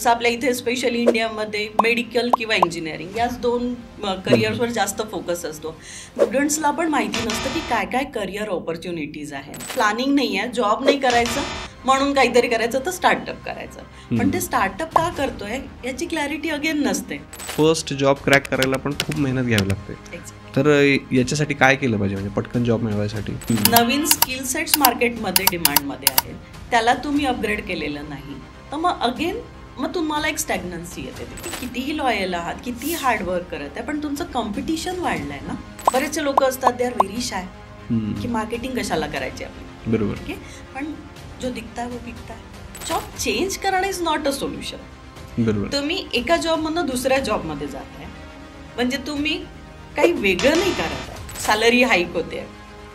जसं आपल्या इथे स्पेशली इंडियामध्ये मेडिकल किंवा इंजिनिअरिंग याच दोन करिअर्सवर जास्त फोकस असतो. स्टुडंट्सला पण माहिती नसतं की काय काय करिअर ऑपॉर्च्युनिटीज आहेत. प्लॅनिंग नाही आहे, जॉब नाही करायचं म्हणून काहीतरी करायचं तर स्टार्टअप करायचं, पण ते स्टार्टअप का करतोय याची क्लॅरिटी अगेन नसते. फर्स्ट जॉब क्रॅक करायला पण खूप मेहनत घ्यावी लागते. तर याच्यासाठी काय केलं पाहिजे, म्हणजे पटकन जॉब मिळवायसाठी? नवीन स्किल सेट्स मार्केटमध्ये डिमांडमध्ये आहेत, त्याला तुम्ही अपग्रेड केलेलं नाही तर मग तुम्हाला एक स्टॅग्नन्सी येते की कितीही लॉयल आहात, कितीही हार्डवर्क करत आहे, पण तुमचं कॉम्पिटिशन वाढलंय ना. बरेचसे लोक असतात दे आर व्हेरी शाय की मार्केटिंग कशाला करायची आपली. बरोबर. ओके, पण जो दिखता है वो बिकता है. जॉब चेंज करणं इज नॉट अ सोल्युशन. बरोबर. तुम्ही एका जॉबमधनं दुसऱ्या जॉबमध्ये जात आहे म्हणजे तुम्ही काही वेगळं नाही करत आहे. सॅलरी हाईक होते,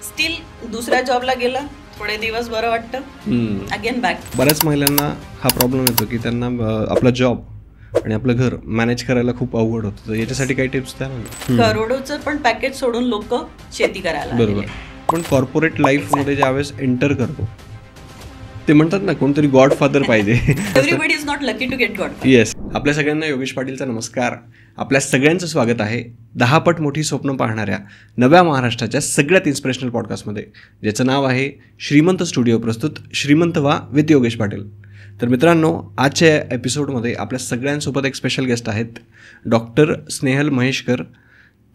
स्टील दुसऱ्या जॉबला गेला, थोडे दिवस बरं वाटतं, अगेन बॅक. बऱ्याच महिलांना हा प्रॉब्लेम येतो की त्यांना आपला जॉब आणि आपलं घर मॅनेज करायला खूप अवघड होतं. तर याच्यासाठी काही टिप्स द्या ना. करोडोचं पण पॅकेज सोडून लोक शेती करायला. बरोबर. पण कॉर्पोरेट लाईफमध्ये ज्यावेळेस एंटर करतो ते म्हणतात ना कोणतरी गॉडफादर पाहिजे. Everybody is not lucky to get godfather. Yes. आपल्या सगळ्यांना योगेश पाटीलचा नमस्कार. आपल्या सगळ्यांचं स्वागत आहे 10 पट मोठी स्वप्न पाहणाऱ्या नव्या महाराष्ट्राच्या सगळ्यात इन्स्पिरेशनल पॉडकास्टमध्ये, ज्याचं नाव आहे श्रीमंत स्टुडिओ प्रस्तुत श्रीमंत व्हा विथ योगेश पाटील. तर मित्रांनो, आजच्या एपिसोडमध्ये आपल्या सगळ्यांसोबत एक स्पेशल गेस्ट आहेत, डॉक्टर स्नेहल महेशकर.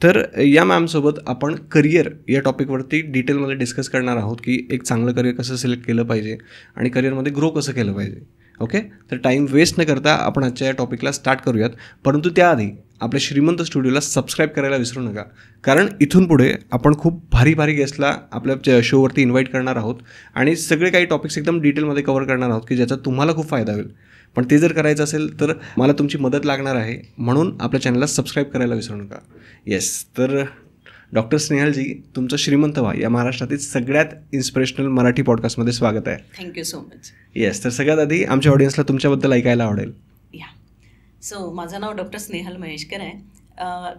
तर या मॅमसोबत आपण करिअर या टॉपिकवरती डिटेलमध्ये डिस्कस करणार आहोत की एक चांगलं करिअर कसं सिलेक्ट केलं पाहिजे आणि करिअरमध्ये ग्रो कसं केलं पाहिजे. ओके, तर टाईम वेस्ट न करता आपण आजच्या या टॉपिकला स्टार्ट करूयात. परंतु त्याआधी आपल्या श्रीमंत स्टुडिओला सबस्क्राईब करायला विसरू नका, कारण इथून पुढे आपण खूप भारी भारी गेस्टला आपल्या शोवरती इन्व्हाइट करणार आहोत आणि सगळे काही टॉपिक्स एकदम डिटेलमध्ये कव्हर करणार आहोत की ज्याचा तुम्हाला खूप फायदा होईल. पण ते जर करायचं असेल तर मला तुमची मदत लागणार आहे, म्हणून आपल्या चॅनलला सबस्क्राईब करायला विसरू नका. येस. तर डॉक्टर स्नेहलजी, तुमचं श्रीमंत व्हा या महाराष्ट्रातील सगळ्यात इन्स्पिरेशनल मराठी पॉडकास्टमध्ये स्वागत आहे. Thank you so much. येस. तर सगळ्यात आधी आमच्या ऑडियन्सला तुमच्याबद्दल ऐकायला आवडेल. सो माझं नाव डॉक्टर स्नेहल महेशकर आहे.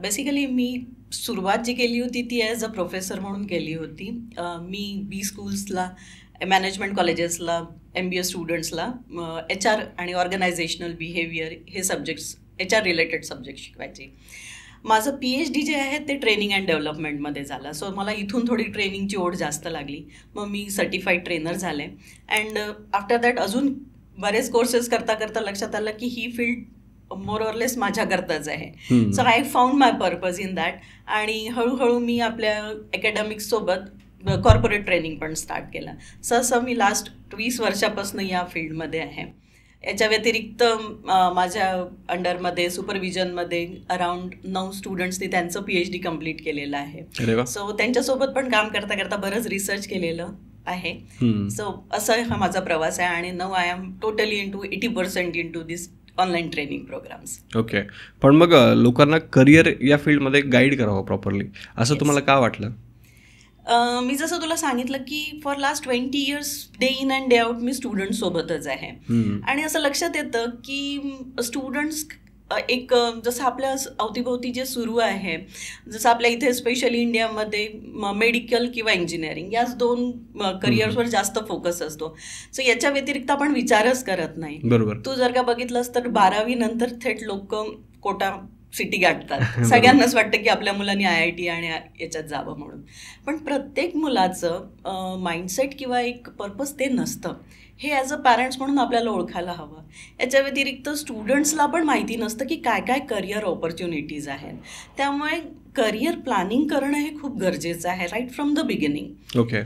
बेसिकली मी सुरुवात जी केली होती ती ॲज अ प्रोफेसर म्हणून केली होती. मी बी स्कूल्सला, मॅनेजमेंट कॉलेजेसला, MBA स्टुडंट्सला HR आणि ऑर्गनायझेशनल बिहेवियर हे सब्जेक्ट्स, HR रिलेटेड सब्जेक्ट शिकवायचे. माझं PhD जे आहे ते ट्रेनिंग अँड डेव्हलपमेंटमध्ये झालं. सो मला इथून थोडी ट्रेनिंगची ओढ जास्त लागली. मग मी सर्टिफाईड ट्रेनर झाले अँड आफ्टर दॅट अजून बरेच कोर्सेस करता करता लक्षात आलं की ही फील्ड मोर ऑर लेस माझ्याकरताच आहे. So I found my purpose in that. आणि हळूहळू मी आपल्या अकॅडमिक्ससोबत कॉर्पोरेट ट्रेनिंग पण स्टार्ट केलं. सहसा मी लास्ट 20 वर्षापासून या फील्डमध्ये आहे. याच्या व्यतिरिक्त माझ्या अंडरमध्ये सुपरविजनमध्ये अराउंड 9 स्टुडंट्सनी त्यांचं PhD कंप्लीट केलेलं आहे. सो त्यांच्यासोबत पण काम करता करता बरंच रिसर्च केलेलं आहे. सो असं हा माझा प्रवास आहे आणि now I am totally into 80% into this online training programs. Okay. पण मग लोकांना करिअर या फील्डमध्ये गाईड करावं प्रॉपरली असं तुम्हाला का वाटलं? मी जसं तुला सांगितलं की for last 20 years day in and day out मी स्टुडंट्ससोबतच आहे. आणि असं लक्षात येतं की स्टुडंट्स एक जसं आपल्या अवतीभोवती जे सुरू आहे, जसं आपल्या इथे स्पेशली इंडियामध्ये मेडिकल किंवा इंजिनिअरिंग याच दोन करिअर्सवर जास्त फोकस असतो. सो याच्या व्यतिरिक्त आपण विचारच करत नाही. बरोबर. तू जर का बघितलंस तर 12वी नंतर थेट लोक कोटा सिटी गाठतात. सगळ्यांनाच वाटतं की आपल्या मुलांनी IIT आणि याच्यात जावं म्हणून. पण प्रत्येक मुलाचं माइंडसेट किंवा एक पर्पज ते नसतं. हे ॲज अ पॅरेंट्स म्हणून आपल्याला ओळखायला हवं. याच्या व्यतिरिक्त स्टुडंट्सला पण माहिती नसतं की काय काय करिअर ऑपॉर्च्युनिटीज आहेत. त्यामुळे करिअर प्लॅनिंग करणं हे खूप गरजेचं आहे right from the beginning. Okay.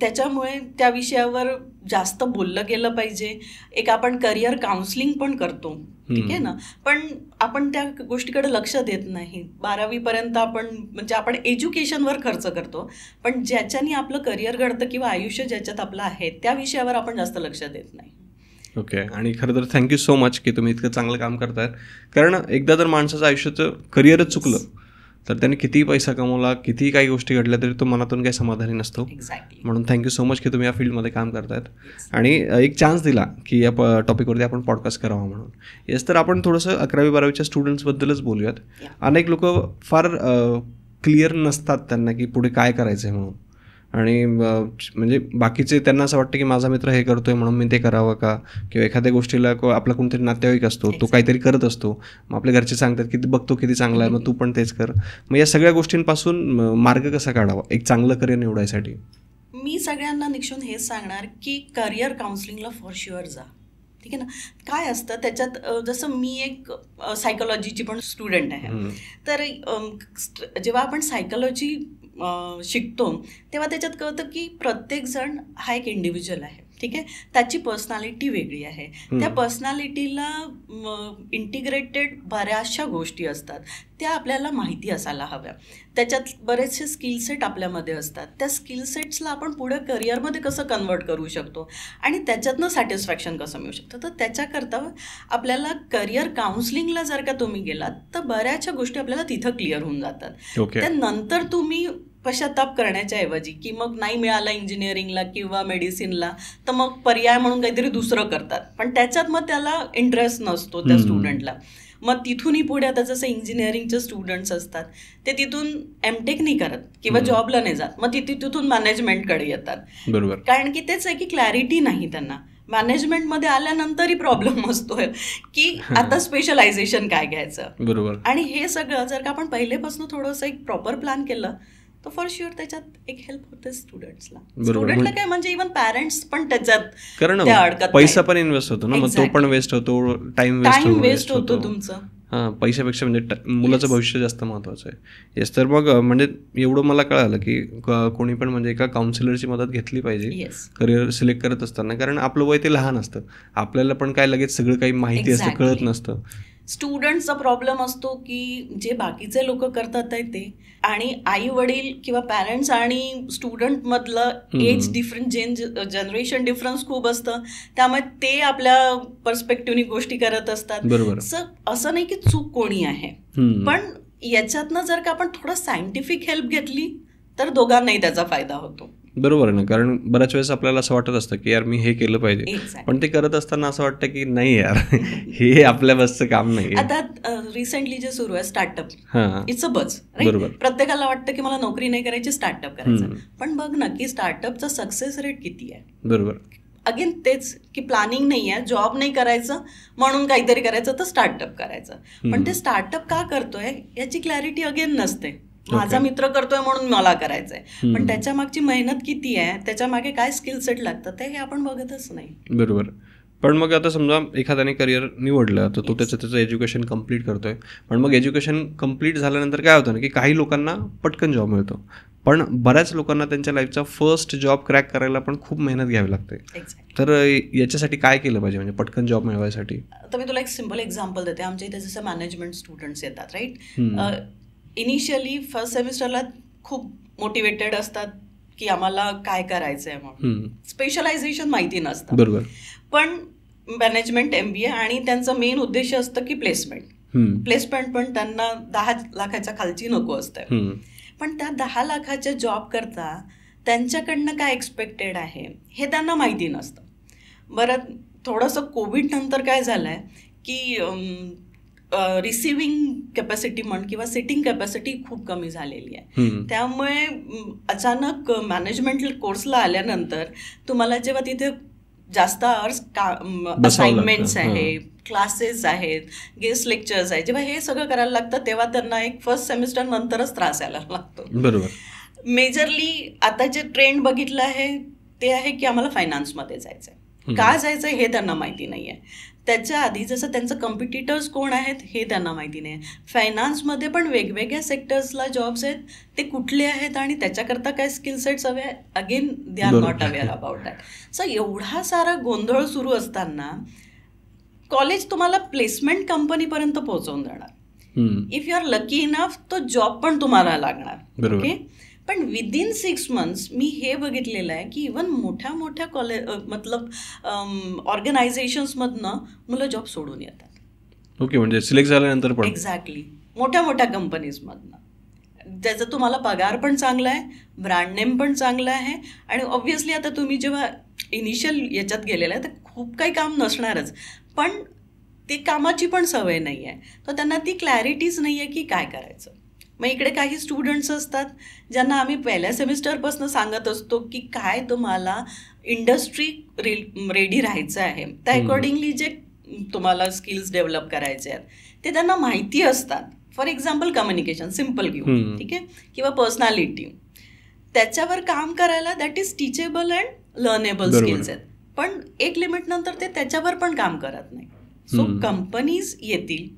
त्याच्यामुळे त्या विषयावर जास्त बोललं गेलं पाहिजे. एक आपण करिअर काउन्सिलिंग पण करतो, ठीक आहे ना, पण आपण त्या गोष्टीकडे लक्ष देत नाही. 12वीपर्यंत आपण एज्युकेशनवर खर्च करतो, पण ज्याच्याने आपलं करिअर घडतं किंवा आयुष्य ज्याच्यात आपलं आहे त्या विषयावर आपण जास्त लक्ष देत नाही. ओके. आणि खरं तर थँक्यू सो मच की तुम्ही इतकं चांगलं काम करतायत. कारण एकदा जर माणसाचं आयुष्याचं करिअरच चुकलं तर त्याने कितीही पैसा कमवला, कितीही काही गोष्टी घडल्या तरी तो मनातून काही समाधानी नसतो. म्हणून थँक्यू सो मच की तुम्ही या फील्डमध्ये काम करतायत आणि एक चान्स दिला की या टॉपिकवरती आपण पॉडकास्ट करावा म्हणून. येस. तर आपण थोडंसं 11वी-12वीच्या स्टुडंट्सबद्दलच बोलूयात. अनेक लोक फार क्लिअर नसतात त्यांना की पुढे काय करायचं आहे म्हणून. आणि म्हणजे बाकीचे त्यांना असं वाटतं की माझा मित्र हे करतोय म्हणून मी ते करावं का, किंवा एखाद्या गोष्टीला आपला कोणतरी नातेवाईक असतो तो काहीतरी करत असतो, मग आपल्या घरचे सांगतात की बघतो किती चांगला आहे मग तू पण तेच कर. मग या सगळ्या गोष्टींपासून मार्ग कसा काढावा एक चांगलं करिअर निवडायसाठी? मी सगळ्यांना निक्षून हेच सांगणार की करिअर काउन्सिलिंगला फॉर शुअर जा. ठीक आहे ना. काय असतं त्याच्यात, जसं मी एक सायकोलॉजीची पण स्टुडंट आहे, तर जेव्हा आपण सायकोलॉजी शिकतो तेव्हा त्याच्यात कळतं की प्रत्येकजण हा एक इंडिव्हिज्युअल आहे. ठीक आहे. त्याची पर्सनॅलिटी वेगळी आहे. त्या पर्सनॅलिटीला इंटिग्रेटेड बऱ्याचशा गोष्टी असतात, त्या आपल्याला माहिती असायला हव्या. त्याच्यात बरेचसे स्किलसेट आपल्यामध्ये असतात. त्या स्किलसेट्सला आपण पुढे करिअरमध्ये कसं कन्वर्ट करू शकतो आणि त्याच्यातनं सॅटिस्फॅक्शन कसं मिळू शकतं, तर त्याच्याकरता आपल्याला करिअर काउन्सिलिंगला जर का तुम्ही गेलात तर बऱ्याचशा गोष्टी आपल्याला तिथं क्लिअर होऊन जातात. त्यानंतर तुम्ही पश्चाताप करण्याच्या ऐवजी की मग नाही मिळालं इंजिनिअरिंगला किंवा मेडिसिनला तर मग पर्याय म्हणून काहीतरी दुसरं करतात, पण त्याच्यात मग त्याला इंटरेस्ट नसतो त्या स्टुडंटला. मग तिथूनही पुढे आता जसं इंजिनिअरिंगचे स्टुडंट्स असतात ते तिथून एमटेक नाही करत किंवा जॉबला नाही जात, मग तिथून मॅनेजमेंटकडे येतात. बरोबर. कारण की तेच आहे की क्लॅरिटी नाही त्यांना. मॅनेजमेंटमध्ये आल्यानंतरही प्रॉब्लेम असतोय की आता स्पेशलायझेशन काय घ्यायचं. बरोबर. आणि हे सगळं जर का आपण पहिलेपासून थोडंसं एक प्रॉपर प्लॅन केलं तर फॉर शुअर त्याच्यात एक हेल्प होते स्टुडंट्सला. स्टुडंटला काय म्हणजे इव्हन पॅरेंट्स पण त्याच्यात पैसा पण इन्व्हेस्ट होतो ना, मग तो पण वेस्ट होतो, टाइम वेस्ट होतो तुमचं. हां, पैशापेक्षा म्हणजे मुलाचं भविष्य जास्त महत्त्वाचं आहे. येस. तर मग म्हणजे एवढं मला कळालं की कोणी पण म्हणजे एका काउन्सिलरची मदत घेतली पाहिजे करिअर सिलेक्ट करत असताना, कारण आपलं वय ते लहान असतं, आपल्याला पण काय लगेच सगळं काही माहिती असतं, कळत नसतं. स्टुडंटचा प्रॉब्लेम असतो की जे बाकीचे लोक करतात आहे ते, आणि आई वडील किंवा पॅरेंट्स आणि स्टुडंट मधलं एज डिफरन्स, जनरेशन डिफरन्स खूप असतं, त्यामुळे ते आपल्या पर्स्पेक्टिव्हनी गोष्टी करत असतात. बरोबर. असं नाही की चूक कोणी आहे, पण याच्यातनं जर का आपण थोडं सायंटिफिक हेल्प घेतली तर दोघांनाही त्याचा फायदा होतो. बरोबर आहे ना, कारण बऱ्याच वेळेस आपल्याला असं वाटत असतं की यार मी हे केलं पाहिजे, पण ते करत असताना असं वाटतं की नाही यार हे आपल्या बसचं काम नाही. आता रिसेंटली जे सुरू आहे स्टार्टअप, इट्स अ बज. प्रत्येकाला वाटतं की मला नोकरी नाही करायची, स्टार्टअप करायचं, पण बघ ना की स्टार्टअपचा सक्सेस रेट किती आहे. बरोबर. अगेन तेच की प्लॅनिंग नाही आहे, जॉब नाही करायचं म्हणून काहीतरी करायचं तर स्टार्टअप करायचं, पण ते स्टार्टअप का करतोय याची क्लॅरिटी अगेन नसते. माझा मित्र करतोय म्हणून मला करायचंय, पण त्याच्या मागची मेहनत किती आहे, त्याच्या मागे काय स्किल सेट लागतं ते हे आपण बघतच नाही. बरोबर. पण मग आता समजा एखाद्याने करिअर निवडलं तर तो त्याचं एज्युकेशन कम्प्लीट करतोय, पण मग एज्युकेशन कम्प्लीट झाल्यानंतर काय होतं ना की काही लोकांना पटकन जॉब मिळतो, पण बऱ्याच लोकांना त्यांच्या लाईफचा फर्स्ट जॉब क्रॅक करायला पण खूप मेहनत घ्यावी लागते. तर याच्यासाठी काय केलं पाहिजे म्हणजे पटकन जॉब मिळवायसाठी? तर मी तुला एक सिम्पल एक्झाम्पल देते. आमच्या इथे जसं मॅनेजमेंट स्टुडंट्स येतात, राईट. इनिशियली फर्स्ट सेमिस्टरला खूप मोटिवेटेड असतात की आम्हाला काय करायचं आहे म्हणून, स्पेशलायझेशन माहिती नसतं. बरोबर. पण मॅनेजमेंट MBA आणि त्यांचं मेन उद्देश असतं की प्लेसमेंट पण त्यांना 10 लाखाच्या खालची नको असतं, पण त्या 10 लाखाच्या जॉब करता त्यांच्याकडनं काय एक्सपेक्टेड आहे हे त्यांना माहिती नसतं. बरं, थोडंसं कोविड नंतर काय झालं आहे की रिसिव्हिंग कॅपॅसिटी म्हण किंवा सिटिंग कॅपॅसिटी खूप कमी झालेली आहे. त्यामुळे अचानक मॅनेजमेंट कोर्सला आल्यानंतर तुम्हाला जेव्हा तिथे जास्त आवर्स असाइनमेंट्स आहे, क्लासेस आहेत, गेस्ट लेक्चर्स आहेत, जेव्हा हे सगळं करायला लागतं तेव्हा त्यांना एक फर्स्ट सेमिस्टर नंतरच त्रास यायला लागतो. बरोबर. मेजरली आता जे ट्रेंड बघितलं आहे ते आहे की आम्हाला फायनान्समध्ये जायचं आहे. का जायचं हे त्यांना माहिती नाही आहे. त्याच्या आधी जसं त्यांचं कॉम्पिटिटर्स कोण आहेत हे त्यांना माहिती नाही. फायनान्समध्ये पण वेगवेगळ्या सेक्टर्सला जॉब्स आहेत, ते कुठले आहेत आणि त्याच्याकरता काय स्किल सेट्स हवे, again they are not aware about that. So एवढा सारा गोंधळ सुरू असताना कॉलेज तुम्हाला प्लेसमेंट कंपनीपर्यंत पोहोचवून देणार. If you are lucky enough तो जॉब पण तुम्हाला लागणार. ओके. पण विदिन 6 months मी हे बघितलेलं आहे की इव्हन मोठ्या कॉलेज ऑर्गनायझेशन्समधनं मुलं जॉब सोडून येतात. ओके. म्हणजे सिलेक्ट झाल्यानंतर पण? एक्झॅक्टली. मोठ्या कंपनीजमधनं ज्याचा तुम्हाला पगार पण चांगला आहे, ब्रँड नेम पण चांगला आहे, आणि ऑब्व्हियसली आता तुम्ही जेव्हा इनिशियल याच्यात गेलेला आहे तर खूप काही काम नसणारच, पण ते कामाची पण सवय नाही आहे, तर त्यांना ती क्लॅरिटीच नाही आहे की काय करायचं. मग इकडे काही स्टुडंट्स असतात ज्यांना आम्ही पहिल्या सेमिस्टरपासून सांगत असतो की काय तुम्हाला इंडस्ट्री रेडी राहायचं आहे, त्या अकॉर्डिंगली जे तुम्हाला स्किल्स डेव्हलप करायचे आहेत ते त्यांना माहिती असतात. फॉर एक्झाम्पल कम्युनिकेशन सिम्पल घेऊ, ठीक आहे, किंवा पर्सनॅलिटी, त्याच्यावर काम करायला that is teachable and learnable skills आहेत. पण एक लिमिट नंतर ते त्याच्यावर पण काम करत नाही. सो कंपनीज येतील,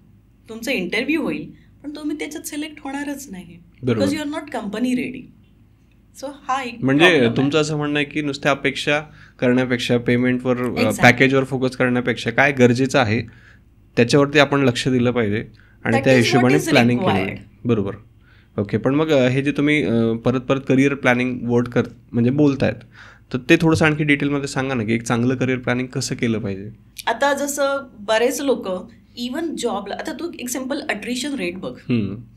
तुमचा इंटरव्ह्यू होईल, पण तुम्ही त्याच्यात सिलेक्ट होणारच नाही because you are not company ready. So हा एक म्हणजे तुमचं असं म्हणणं आहे की नुसत्या अपेक्षा करण्यापेक्षा, पेमेंटवर पॅकेजवर फोकस करण्यापेक्षा काय गरजेचं आहे त्याच्यावरती आपण लक्ष दिलं पाहिजे आणि त्या हिशोबाने प्लॅनिंग केलं. बरोबर. ओके. पण मग हे जे तुम्ही परत परत करिअर प्लॅनिंग वर्ड म्हणजे बोलतायत, तर ते थोडंसं आणखी डिटेलमध्ये सांगा ना की एक चांगलं करिअर प्लॅनिंग कसं केलं पाहिजे. आता जसं बरेच लोक इव्हन जॉबला, आता तू एक सिम्पल अट्रिशन रेट बघ,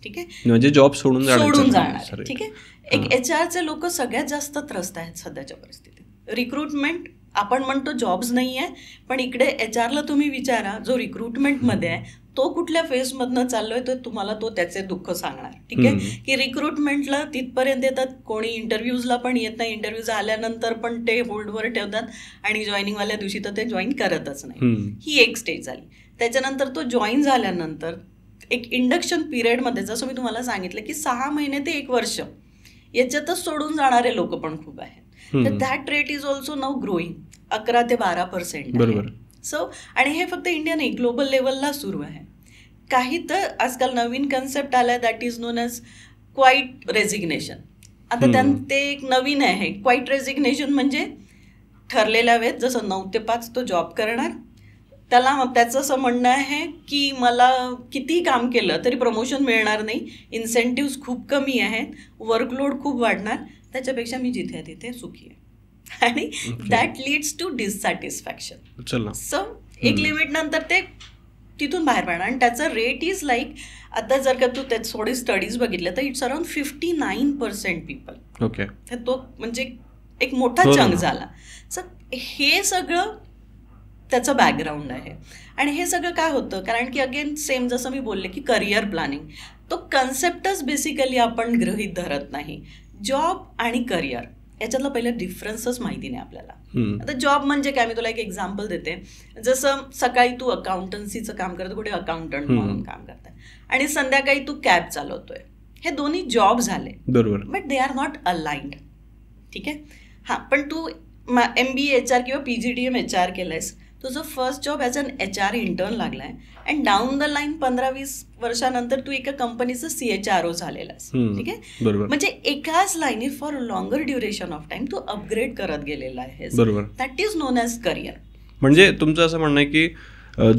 ठीक आहे, म्हणजे जॉब सोडून जाणार, ठीक आहे. एक HR लोक सगळ्यात जास्त त्रस्त आहेत सध्याच्या परिस्थितीत. रिक्रुटमेंट आपण म्हणतो जॉब्स नाही आहे, पण इकडे HR तुम्ही विचारा जो रिक्रुटमेंटमध्ये आहे तो कुठल्या फेजमधनं चाललोय तर तुम्हाला तो त्याचे दुःख सांगणार. ठीक आहे, की रिक्रुटमेंटला तिथपर्यंत येतात, कोणी इंटरव्ह्यूजला पण येत नाही, इंटरव्ह्यू झाल्यानंतर पण ते होल्डवर ठेवतात आणि जॉईनिंगवाल्या दिवशी तर ते जॉईन करतच नाही. ही एक स्टेज झाली. त्याच्यानंतर तो जॉईन झाल्यानंतर एक इंडक्शन पिरियडमध्ये जसं मी तुम्हाला सांगितलं की 6 महिने ते 1 वर्ष याच्यातच सोडून जाणारे लोक पण खूप आहेत. तर that rate is also now growing 11 ते 12%. बरोबर. सो आणि हे फक्त इंडिया नाही, ग्लोबल लेवलला सुरू आहे. काही तर आजकाल नवीन कन्सेप्ट आलाय that is known as quiet resignation. आता ते एक नवीन आहे. क्वाईट रेझिग्नेशन म्हणजे ठरलेल्या वेळेत जसं 9 ते 5 तो जॉब करणार, त्याला त्याचं असं म्हणणं आहे की मला कितीही काम केलं तरी प्रमोशन मिळणार नाही, इन्सेंटिव्स खूप कमी आहेत, वर्कलोड खूप वाढणार, त्याच्यापेक्षा मी जिथे आहे तिथे सुखी आहे. आणि that leads to dissatisfaction. So एक लिमिट नंतर ते तिथून बाहेर पडणार. आणि त्याचं रेट इज लाईक, आता जर का तू त्यात थोडी स्टडीज बघितल्या तर इट्स अराउंड 59% पीपल. ओके. तो म्हणजे एक मोठा चंक झाला. सो हे सगळं त्याचं बॅकग्राऊंड आहे. आणि हे सगळं काय होतं, कारण की अगेन सेम जसं मी बोलले की करिअर प्लॅनिंग तो कन्सेप्टच बेसिकली आपण गृहीत धरत नाही. जॉब आणि करिअर याच्यातला पहिला डिफरन्सच माहिती नाही आपल्याला. आता जॉब म्हणजे काय, मी तुला एक एक्झाम्पल देते. जसं सकाळी तू अकाउंटन्सीचं काम करतो, कुठे अकाउंटंट म्हणून काम करताय, आणि संध्याकाळी तू कॅब चालवतोय. हे दोन्ही जॉब झाले, बरोबर, but they are not aligned. ठीक आहे. हां, पण तू MBA HR किंवा PGDM HR केलंयस, तुझं first job as an HR intern लागलाय, अँड डाऊन द लाईन 15-20 वर्षानंतर तू एका कंपनीचं CHRO झालेला आहेस. ठीक आहे. म्हणजे एकाच लाईनीत for longer duration of time तू अपग्रेड करत गेलेला आहेस. बरोबर. That is known as career. म्हणजे तुमचं असं म्हणणं आहे की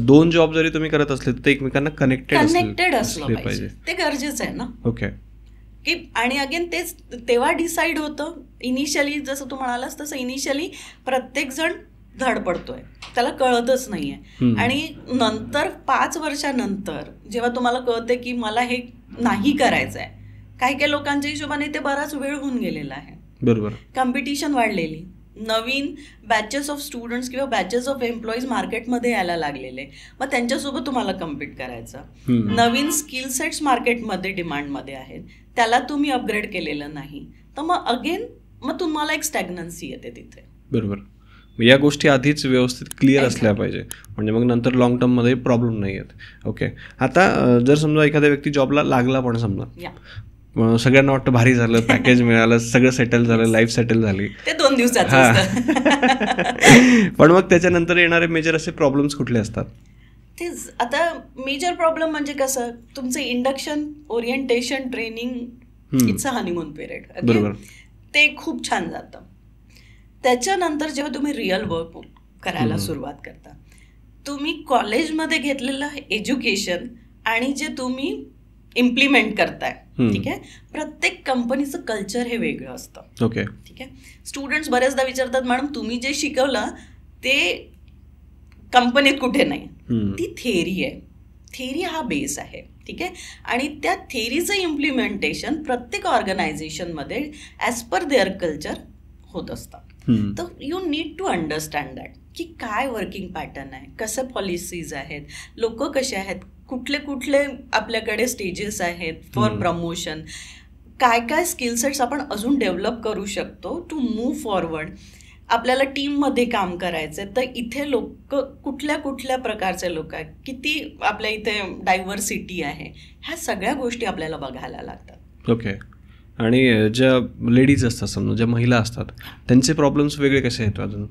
2 जॉब जरी तुम्ही करत असले तर एकमेकांना कनेक्टेड असलं पाहिजे. ते गरजेचं आहे ना. ओके. की आणि अगेन तेच तेव्हा डिसाईड होतं इनिशियली, जसं तू म्हणालास तसं इनिशियली प्रत्येकजण धडपडतोय, त्याला कळतच नाहीये. आणि नंतर 5 वर्षानंतर जेव्हा तुम्हाला कळते की मला हे नाही करायचं आहे, काही काही लोकांच्या हिशोबाने ते बराच वेळ होऊन गेलेला आहे. बरोबर. कॉम्पिटिशन वाढलेली, नवीन बॅचेस ऑफ स्टुडंट्स किंवा बॅचेस ऑफ एम्प्लॉईज मार्केटमध्ये यायला लागलेले, मग त्यांच्यासोबत तुम्हाला कम्पीट करायचं. नवीन स्किल सेट्स मार्केटमध्ये डिमांडमध्ये आहेत, त्याला तुम्ही अपग्रेड केलेलं नाही, तर मग अगेन मग तुम्हाला एक स्टॅग्नन्सी येते तिथे. बरोबर. या गोष्टी आधीच व्यवस्थित क्लिअर असल्या पाहिजे, म्हणजे मग नंतर लॉंग टर्ममध्ये प्रॉब्लेम नाही येत. ओके. आता जर समजा एखाद्या व्यक्ती जॉबला लागला, पण समजा सगळ्यांना वाटतं भारी झालं, पॅकेज मिळालं, सगळं सेटल झालं, लाईफ सेटल झाली, ते 2 दिवसाचं. पण मग त्याच्यानंतर येणारे मेजर असे प्रॉब्लेम्स कुठले असतात? तेच आता मेजर प्रॉब्लेम म्हणजे कसं, तुमचं induction, orientation, training, it's a honeymoon period. बरोबर. ते खूप छान जातं. त्याच्यानंतर जेव्हा तुम्ही रिअल वर्क करायला सुरुवात करता, तुम्ही कॉलेजमध्ये घेतलेलं एज्युकेशन आणि जे तुम्ही इम्प्लिमेंट करताय, ठीक आहे, प्रत्येक कंपनीचं कल्चर हे वेगळं असतं. ओके. ठीक आहे. स्टुडंट्स बरेचदा विचारतात, मॅडम तुम्ही जे शिकवलं ते कंपनीत कुठे नाही. ती थेअरी आहे. थेअरी हा बेस आहे. ठीक आहे. आणि त्या थेअरीचं इम्प्लिमेंटेशन प्रत्येक ऑर्गनायझेशनमध्ये ॲज पर देअर कल्चर होत असतं. तर you need to understand that की काय वर्किंग पॅटर्न आहे, कसं पॉलिसीज आहेत, लोक कसे आहेत, कुठले कुठले आपल्याकडे स्टेजेस आहेत फॉर प्रमोशन, काय काय स्किल सेट्स आपण अजून डेव्हलप करू शकतो टू मूव्ह फॉरवर्ड. आपल्याला टीममध्ये काम करायचं आहे तर इथे लोक कुठल्या कुठल्या प्रकारचे लोक आहेत, किती आपल्या इथे डायव्हर्सिटी आहे, ह्या सगळ्या गोष्टी आपल्याला बघायला लागतात. ओके. आणि ज्या लेडीज असतात, समजा ज्या महिला असतात, त्यांचे प्रॉब्लेम्स वेगळे कसे आहेत अजून?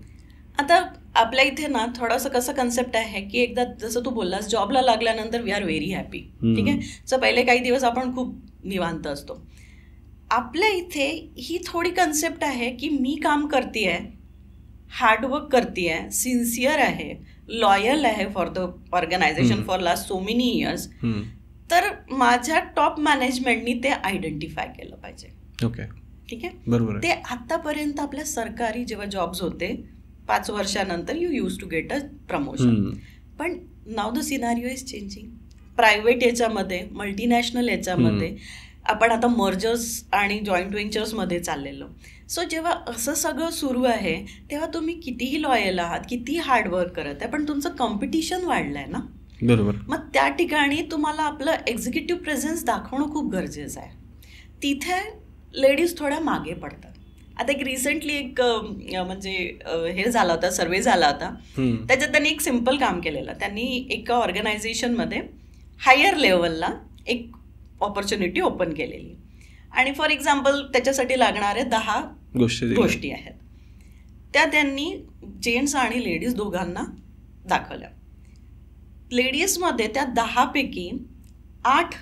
आता आपल्या इथे ना थोडंसं कसं कन्सेप्ट आहे की एकदा जसं तू बोललास जॉबला लागल्यानंतर वी आर व्हेरी हॅपी. ठीक आहे. सो पहिले काही दिवस आपण खूप निवांत असतो. आपल्या इथे ही थोडी कन्सेप्ट आहे की मी काम करते, हार्डवर्क करते, सिन्सिअर आहे, लॉयल आहे for the organisation for last so many years, तर माझ्या टॉप मॅनेजमेंटनी ते आयडेंटिफाय केलं पाहिजे. ओके. ठीक आहे. बरोबर. ते आतापर्यंत आपल्या सरकारी जेव्हा जॉब्स होते 5 वर्षानंतर you use to get a promotion, पण now the scenario is changing. Private याच्यामध्ये, मल्टीनॅशनल याच्यामध्ये आपण आता मर्जर्स आणि जॉईंट व्हेंचर्समध्ये चाललेलो. सो जेव्हा असं सगळं सुरू आहे तेव्हा तुम्ही कितीही लॉयल आहात, कितीही हार्डवर्क करत आहे, पण तुमचं कॉम्पिटिशन वाढलं आहे ना. बरोबर. मग त्या ठिकाणी तुम्हाला आपलं एक्झिक्युटिव्ह प्रेझेन्स दाखवणं खूप गरजेचं आहे. तिथे लेडीज थोड्या मागे पडतात. आता एक रिसेंटली एक म्हणजे हे झाला होता, सर्वे झाला होता, त्याच्यात त्यांनी एक सिम्पल काम केलेलं. त्यांनी एका ऑर्गनायझेशनमध्ये हायर लेवलला एक ऑपॉर्च्युनिटी ओपन केलेली आणि फॉर एक्झाम्पल त्याच्यासाठी लागणारे 10 गोष्टी आहेत, त्या त्यांनी जेंट्स आणि लेडीज दोघांना दाखवल्या. लेडीजमध्ये त्या 10 पैकी 8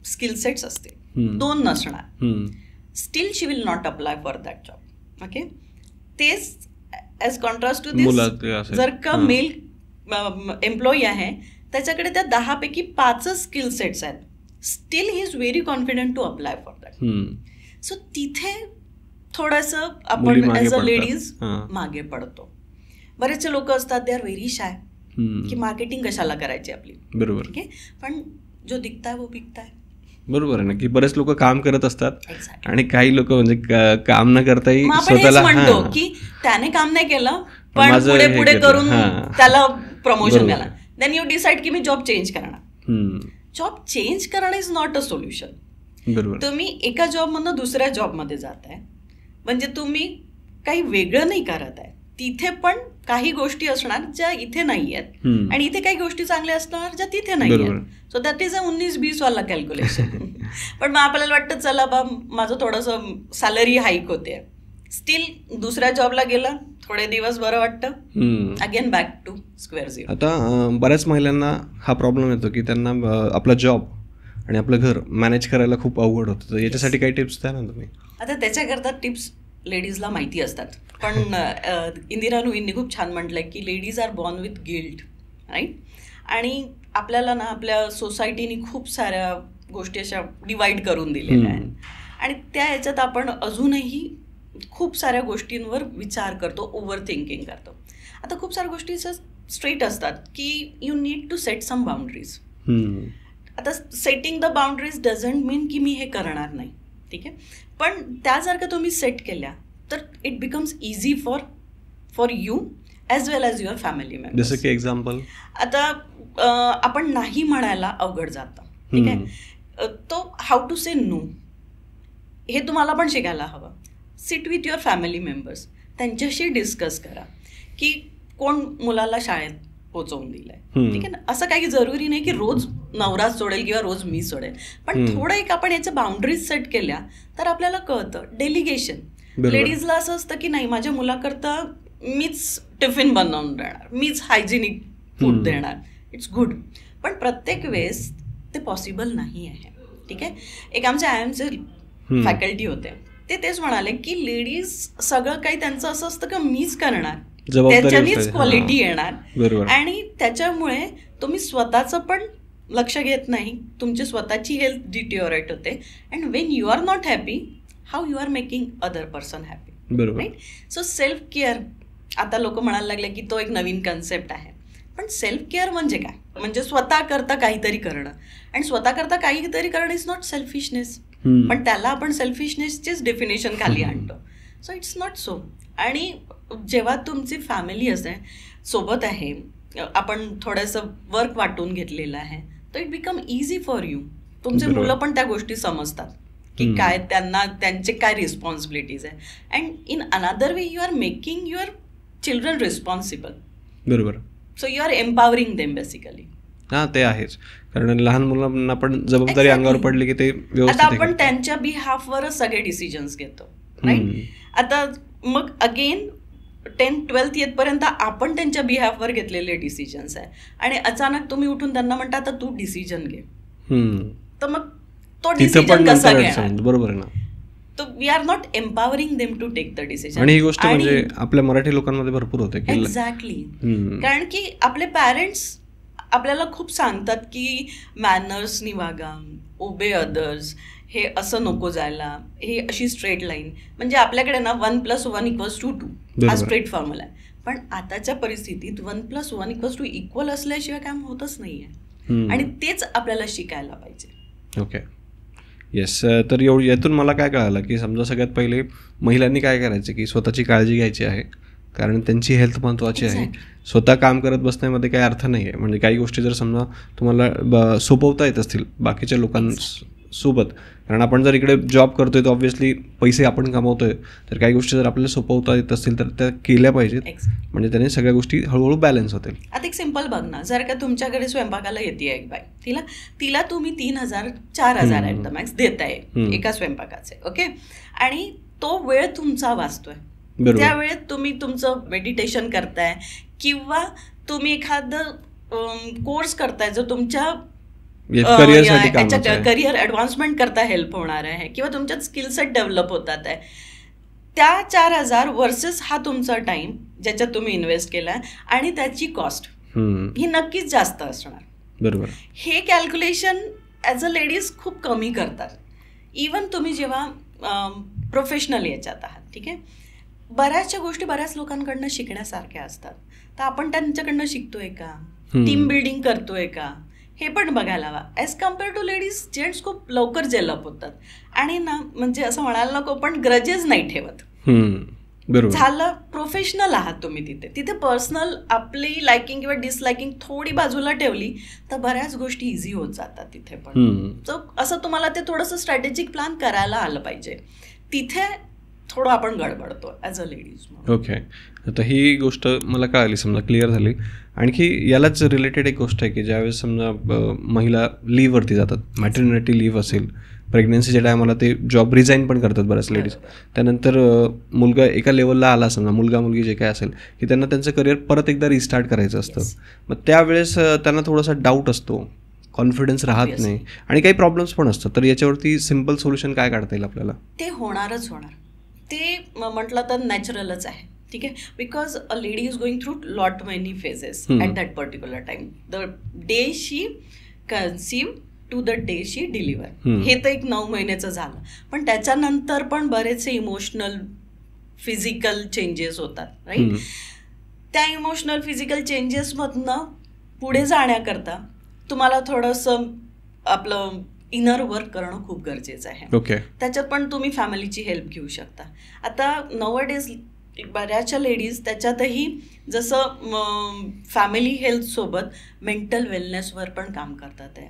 स्किल सेट्स असतील, 2 नसणार. Steel she will not apply for that job. Okay. तेच ॲज कॉन्ट्रास्ट टू दिस, जर का मेल एम्प्लॉई आहे त्याच्याकडे त्या 10 पैकी 5 स्किल सेट्स आहेत, still he is very confident to apply for that. So तिथे थोडंसं आपण ॲज अ लेडीज मागे पडतो. बरेचसे लोक असतात दे आर व्हेरी शाय की मार्केटिंग कशाला करायची आपली. बरोबर. ठीक आहे. पण जो दिखताय वो बिकताय. बरोबर आहे ना, की बरेच लोक काम करत असतात आणि काही लोक म्हणजे काम न करताही स्वतःला म्हणतो की त्याने काम नाही केलं पण पुढे पुढे करून त्याला प्रमोशन मिळालं. देन यू डिसाइड की मी जॉब चेंज करणार. जॉब चेंज करणं इज नॉट अ सोल्युशन. बरोबर. तुम्ही एका जॉबमधनं दुसऱ्या जॉबमध्ये जाताय म्हणजे तुम्ही काही वेगळं नाही करत आहे. तिथे पण काही गोष्टी असणार ज्या इथे नाही आहेत आणि इथे काही गोष्टी चांगल्या असणार ज्या तिथे नाही आहेत. सो दॅट इज अ 19-20 वाला कॅल्क्युलेशन. पण मग आपल्याला वाटतं चला बा माझं थोडंसं सॅलरी हाईक होते, स्टील दुसऱ्या जॉबला गेला, थोडे दिवस बरं वाटतं, again back to square zero. आता बऱ्याच महिलांना हा प्रॉब्लेम येतो की त्यांना आपला जॉब आणि आपलं घर मॅनेज करायला खूप अवघड होतं. तर याच्यासाठी काही टिप्स द्या ना तुम्ही. आता त्याच्याकरता टिप्स लेडीजला माहिती असतात, पण इंदिरा नुईंनी खूप छान म्हटलंय की ladies are born with guilt, right. आणि आपल्याला ना आपल्या सोसायटीने खूप साऱ्या गोष्टी अशा डिवाईड करून दिलेल्या आहेत आणि त्या ह्याच्यात आपण अजूनही खूप साऱ्या गोष्टींवर विचार करतो, ओव्हर थिंकिंग करतो. आता खूप साऱ्या गोष्टी स्ट्रेट असतात की you need to set some boundaries. आता setting the boundaries doesn't mean की मी हे करणार नाही. ठीक आहे. पण त्या जर का तुम्ही सेट केल्या तर it becomes easy for you as well as your family members. जसं की एक्झाम्पल, आता आपण नाही म्हणायला अवघड जातं. ठीक आहे. तो हाऊ टू से नो हे तुम्हाला पण शिकायला हवं. Sit with your family members, त्यांच्याशी डिस्कस करा की कोण मुलाला शाळेत पोचवून दिलंय. ठीक आहे ना. असं काही जरुरी नाही की रोज नवराच सोडेल किंवा रोज मी सोडेल, पण थोडं एक आपण याच्या बाउंड्रीज सेट केल्या तर आपल्याला कळतं. डेलिगेशन, लेडीजला असं असतं की नाही माझ्या मुलाकरता मीच टिफिन बनवून देणार, मीच हायजिनिक फूड देणार, इट्स गुड. पण प्रत्येक वेळेस ते पॉसिबल नाही आहे. ठीक आहे. एक आमच्या IIMचे फॅकल्टी होते, ते तेच म्हणाले की लेडीज सगळं काही त्यांचं असं असतं की मीच करणार, त्याच्यानीच क्वालिटी येणार आणि त्याच्यामुळे तुम्ही स्वतःचं पण लक्ष घेत नाही, तुमची स्वतःची हेल्थ डिटिओरेट होते. And when you are not happy, how you are making other person happy, right. So self care, आता लोक म्हणायला लागले की तो एक नवीन कन्सेप्ट आहे, पण सेल्फ केअर म्हणजे काय? म्हणजे स्वतः करता काहीतरी करणं, आणि स्वतः करता काहीतरी करणं इज नॉट सेल्फिशनेस, पण त्याला आपण सेल्फिशनेसचीच डेफिनेशन खाली आणतो. So it's not so. आणि जेव्हा तुमची फॅमिली असते सोबत आहे, आपण थोडंसं वर्क वाटून घेतलेलं आहे, तर it become easy for you. तुमचे मुलं पण त्या गोष्टी समजतात की काय त्यांना त्यांचे काय रिस्पॉन्सिबिलिटीज आहे. And in another way you are making your children responsible. बरोबर. So you are empowering them basically. हा, ते आहेच. कारण लहान मुलांना पण जबाबदारी अंगावर पडली की ते आता आपण त्यांच्या बिहाफवरच सगळे डिसिजन्स घेतो, राईट. आता मग अगेन 10th-12th येतपर्यंत आपण त्यांच्या बिहाफवर घेतलेले डिसिजन्स आहे, आणि अचानक तुम्ही उठून त्यांना म्हणता आता तू डिसिजन घे, तर मग तो डिसिजन कसा घेणार? बरोबर आहे ना. तर we are not empowering them to take the decision. आणि ही गोष्ट म्हणजे आपल्या मराठी लोकांमध्ये भरपूर होते. एक्झॅक्टली. कारण की आपले पॅरेंट्स आपल्याला खूप सांगतात की मॅनर्सनी वागा, ओबे अदर्स, हे असं नको जायला, हे अशी स्ट्रेट लाईन. म्हणजे आपल्याकडे ना 1+1=2 हा स्ट्रेट फॉर्म्युला आहे. पण आताच्या परिस्थितीत 1+1=2 असल्याशिवाय काम होतच नाहीये, आणि तेच आपल्याला शिकायला पाहिजे. Okay, yes. तर यातून मला काय कळालं की समजा सगळ्यात पहिले महिलांनी काय करायचं की स्वतःची काळजी घ्यायची आहे, कारण त्यांची हेल्थ महत्त्वाची आहे. स्वतः काम करत बसण्यामध्ये काही अर्थ नाही आहे. म्हणजे काही गोष्टी जर समजा तुम्हाला सोपवता येत असतील बाकीच्या लोकांसोबत, कारण आपण जर इकडे जॉब करतोय तर ऑब्व्हियसली पैसे आपण कमवतोय, तर काही गोष्टी जर आपल्याला सोपवता येत असतील तर त्या केल्या पाहिजेत. म्हणजे त्याने सगळ्या गोष्टी हळूहळू बॅलन्स होतील. आता एक सिंपल बघ ना, जर का तुमच्याकडे स्वयंपाकाला येते एक बाई, तिला तुम्ही 3,000-4,000 ॲट द मॅक्स देताय एका स्वयंपाकाचे, ओके, आणि तो वेळ तुमचा वाचतोय. त्या वेळेत तुम्ही तुमचं मेडिटेशन करताय, किंवा तुम्ही एखादं कोर्स करताय जो तुमच्या करिअर ॲडव्हान्समेंट करता हेल्प होणार आहे, किंवा तुमच्यात स्किल सेट डेव्हलप होतात आहे, त्या 4,000 वर्सेस हा तुमचा टाइम ज्याच्यात तुम्ही इन्व्हेस्ट केलाय, आणि त्याची कॉस्ट ही नक्कीच जास्त असणार. बरोबर. हे कॅल्क्युलेशन ॲज अ लेडीज खूप कमी करतात. इवन तुम्ही जेव्हा प्रोफेशनल याच्यात आहात, ठीक आहे, बऱ्याचशा गोष्टी बऱ्याच लोकांकडनं शिकण्यासारख्या असतात. तर आपण त्यांच्याकडनं शिकतोय का, टीम बिल्डिंग करतोय का, हे पण बघायला हवा. As compare to ladies, gents खूप लवकर जेलअप होतात, आणि ना म्हणजे असं म्हणायला नको पण ग्रजेस नाही ठेवत. झालं प्रोफेशनल आहात तुम्ही, तिथे पर्सनल आपली लाइकिंग किंवा डिसलाइकिंग थोडी बाजूला ठेवली तर बऱ्याच गोष्टी इझी होत जातात तिथे पण. सो असं तुम्हाला ते थोडंसं स्ट्रॅटेजिक प्लॅन करायला आलं पाहिजे. तिथे थोडं आपण गडबडतो ॲज अ लेडीज. ओके, आता ही गोष्ट मला कळाली, समजा क्लिअर झाली. आणखी यालाच रिलेटेड एक गोष्ट आहे की ज्यावेळेस समजा महिला लीववरती जातात, मॅटर्निटी लीव्ह असेल, प्रेग्नन्सीच्या टायमाला ते जॉब रिझाईन पण करतात बऱ्याच लेडीज. त्यानंतर मुलगा एका लेवलला आला, समजा मुलगा मुलगी जे काय असेल, की त्यांना त्यांचं करिअर परत एकदा रिस्टार्ट करायचं असतं. मग त्यावेळेस त्यांना थोडासा डाऊट असतो, कॉन्फिडन्स राहत नाही, आणि काही प्रॉब्लेम्स पण असतात. तर याच्यावरती सिम्पल सोल्युशन काय काढता येईल आपल्याला? ते होणारच होणार, ते म्हटलं तर नॅचरलच आहे, ठीक आहे. Because a lady is going through lot many phases at that particular time. The day she conceive to the day she deliver, हे तर एक 9 महिन्याचं झालं. पण त्याच्यानंतर पण बरेचसे इमोशनल फिजिकल चेंजेस होतात, राईट. त्या इमोशनल फिजिकल चेंजेसमधनं पुढे जाण्याकरता तुम्हाला थोडंसं आपलं इनर वर्क करणं खूप गरजेचं आहे. ओके, त्याच्यात पण तुम्ही फॅमिलीची हेल्प घेऊ शकता. आता नवडेज बऱ्याचशा लेडीज त्याच्यातही जसं फॅमिली हेल्थसोबत मेंटल वेलनेसवर पण काम करतात आहे.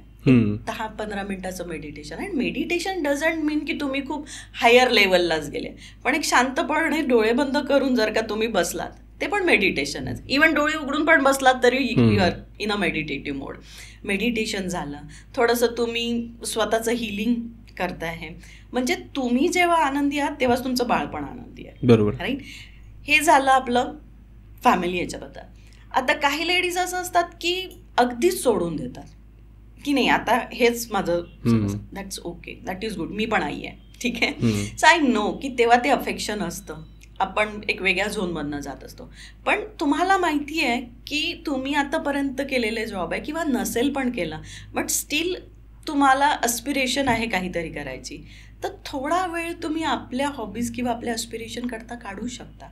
10-15 मिनिटाचं मेडिटेशन. आणि मेडिटेशन डझंट मीन की तुम्ही खूप हायर लेवललाच गेले, पण एक शांतपणे डोळे बंद करून जर का तुम्ही बसलात ते पण मेडिटेशनच. इवन डोळे उघडून पण बसलात तरी you are in a meditative mode. Meditation झालं, थोडंसं तुम्ही स्वतःचं हिलिंग करताय. म्हणजे तुम्ही जेव्हा आनंदी आहात तेव्हाच तुमचं बाळपण आनंदी आहे, बरोबर, राईट. हे झालं आपलं फॅमिली याच्याबद्दल. आता काही लेडीज असं असतात की अगदीच सोडून देतात की नाही आता हेच माझं, that's okay, that is good, मी पण आई आहे, ठीक आहे. सो आय नो की तेव्हा ते अफेक्शन असतं, आपण एक वेगळ्या झोनमधनं जात असतो. पण तुम्हाला माहिती आहे की तुम्ही आतापर्यंत केलेले जॉब आहे किंवा नसेल पण केला, बट स्टील तुम्हाला अस्पिरेशन आहे काहीतरी करायची, तर थोडा वेळ तुम्ही आपल्या हॉबीज किंवा आपल्या अस्पिरेशन करता काढू शकता.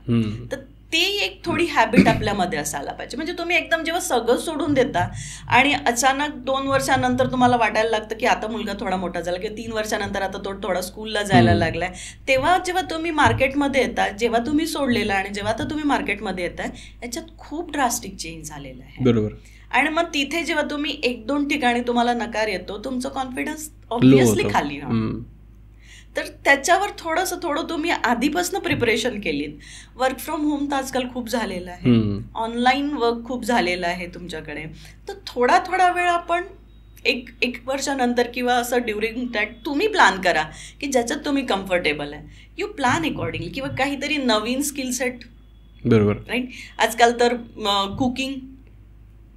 तर ती एक थोडी हॅबिट आपल्यामध्ये असायला पाहिजे. म्हणजे तुम्ही एकदम जेव्हा सगळं सोडून देता आणि अचानक 2 वर्षानंतर तुम्हाला वाटायला लागतं की आता मुलगा थोडा मोठा झाला किंवा 3 वर्षानंतर आता तो थोडा स्कूलला जायला लागलाय, तेव्हा जेव्हा तुम्ही मार्केटमध्ये येता, जेव्हा तुम्ही सोडलेला आणि जेव्हा आता तुम्ही मार्केटमध्ये येताय, याच्यात खूप ड्रास्टिक चेंज झालेला आहे. बरोबर. आणि मग तिथे जेव्हा तुम्ही 1-2 ठिकाणी तुम्हाला नकार येतो, तुमचं कॉन्फिडन्स ऑब्व्हियसली खाली राहतो. तर त्याच्यावर थोडं तुम्ही आधीपासून प्रिपरेशन केलीत. वर्क फ्रॉम होम तर आजकाल खूप झालेलं आहे, ऑनलाईन वर्क खूप झालेलं आहे तुमच्याकडे. तर थोडा वेळ आपण एक वर्षानंतर किंवा असं ड्युरिंग दॅट तुम्ही प्लॅन करा की ज्याच्यात तुम्ही कम्फर्टेबल आहे. You plan accordingly. किंवा काहीतरी नवीन स्किल सेट. बरोबर. राईट. आजकाल तर कुकिंग